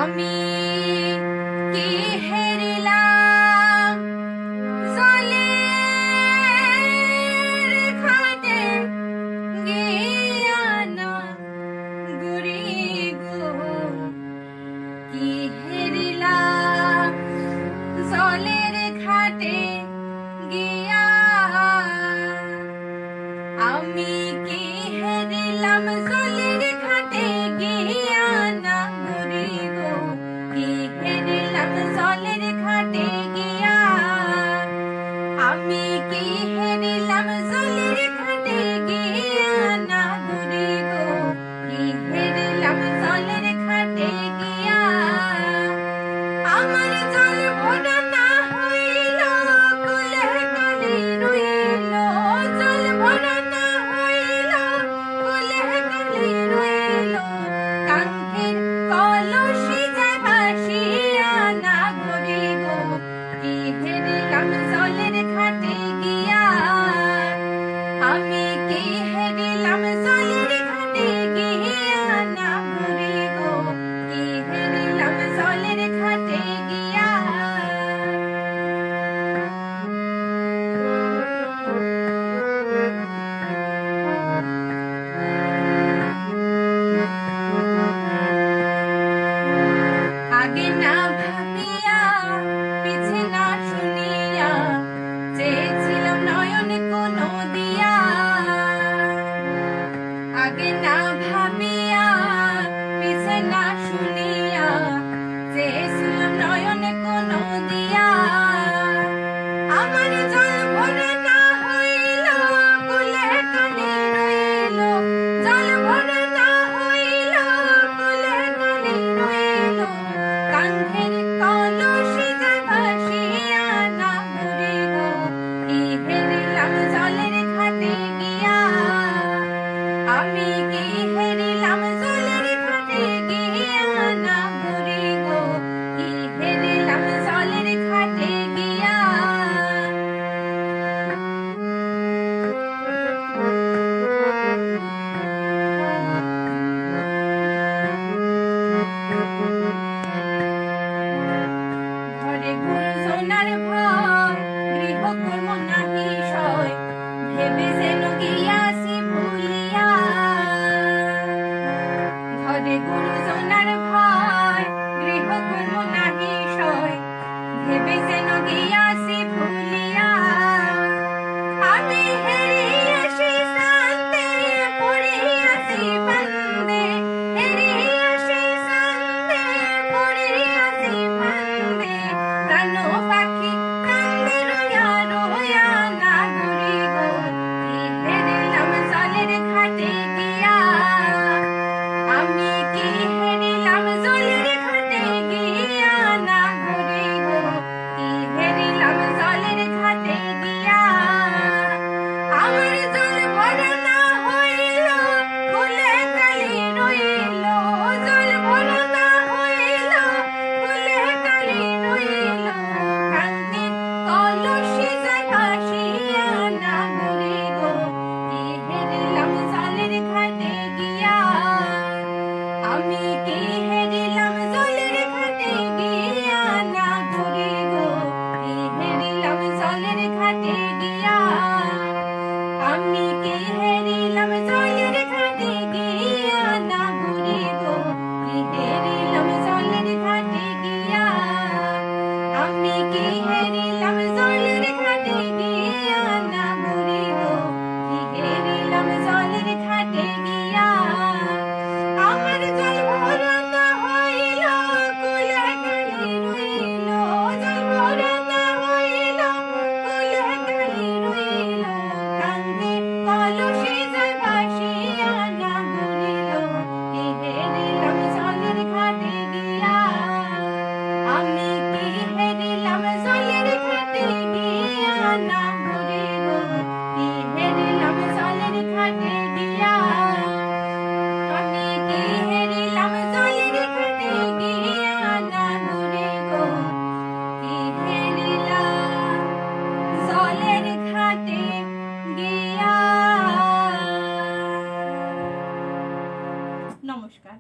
আমি কি হেরিলাম জলের ঘাটে গিয়া না গুরি গো, কি হেরিলাম জলের ঘাটে গিয়া। আমি কি হেরিলাম জলের ঘাটে গিয়া না গুরি গো, কি হেরিলাম জলের ঘাটে গিয়া। আমি কি হেরিলাম জলের ঘাটে গিয়া না গুরি গো, কি হেরিলাম জলের ঘাটে গিয়া। আমার জল ভরা না হইল কুলে কালি রইল, জল ভরা না হইল কুলে কালি রইল। কাঙ্ক্ষের কলসি যায় ভাসিয়া না গুরি গো, কি হেরিলাম জলের ঘাটে গিয়া। আমি কি হেরিলাম জলের ঘাটে গিয়া না গুরি গো, কি হেরিলাম জলের ঘাটে গিয়া। আগে না ভাবিয়া পিছে না শুনিয়া চেয়েছিলাম নয়ন কোন দিয়া। আগে না ভাবিয়া পিছে না শুনিয়া চেয়েছিলাম নয়ন কোন দিয়া। আমার জল ভরা না হইল কুলে কালি রইল, জল ভরা না হইল কুলে কালি রইল। কাঙ্ক্ষের কলসি যায় ভাসিয়া না গুরি গো, কি হেরিলাম জলের ঘাটে গিয়া। আমি কি হেরিলাম জলের ঘাটে গিয়া না গুরি গো, কি হেরিলাম জলের ঘাটে গিয়া। ঘরে গুঞ্জনার ভয় গৃহকর্ম নাহি সয়, ভেবে যেন গিয়াছি ভুলিয়া। ঘরে গুঞ্জনার ভয় গৃহকর্ম নাহি সয়, ভেবে যেন গিয়াছি ভুলিয়া। আমি হেরিয়াছি শান্তে পড়িয়াছি বান্দে, হেরিয়াছি শান্তে পড়িয়াছি বান্দে। প্রাণ পাখি কান্দে রইয়া রইয়া না গুরি গো, কি হেরিলাম জলের ঘাটে গিয়া। আমি কি হেরিলাম জলের ঘাটে গিয়া না গুরি গো, কি হেরিলাম জলের ঘাটে গিয়া। আমার জল ভরা না হইল কুলে কালি রইল, জল ভরা না হইল কুলে কালি রইল। কাঙ্ক্ষের কলসি যায় ভাসিয়া না গুরি গো, কি হেরিলাম জলের ঘাটে গিয়া। আমি কি হেরিলাম জলের ঘাটে গিয়া না গুরি গো, কি হেরিলাম জলের ঘাটে গিয়া। আমি কি হেরিলাম জলের ঘাটে গিয়া না গুরি গো, কি হেরিলাম জলের ঘাটে গিয়া। আমি কি হেরিলাম জলের ঘাটে গিয়া না গুরি গো, কি হেরিলাম জলের ঘাটে গিয়া। আমার জল ভরা না হইল কুলে কালি রইল, জল ভরা না হইল কুলে কালি রইল। কাঙ্ক্ষের কলসি যায় ভাসিয়া না গুরিল, কি হেরিলাম জলের ঘাটে গিয়া। আমি কি হেরিলাম জলের ঘাটে গিয়া না গুরি গো, কি হেরিলাম জলের ঘাটে গিয়া। আমি কি হেরিলাম জলের ঘাটে গিয়া না গুরি গো, কি হেরিলাম জলের ঘাটে গিয়া। নমস্কার।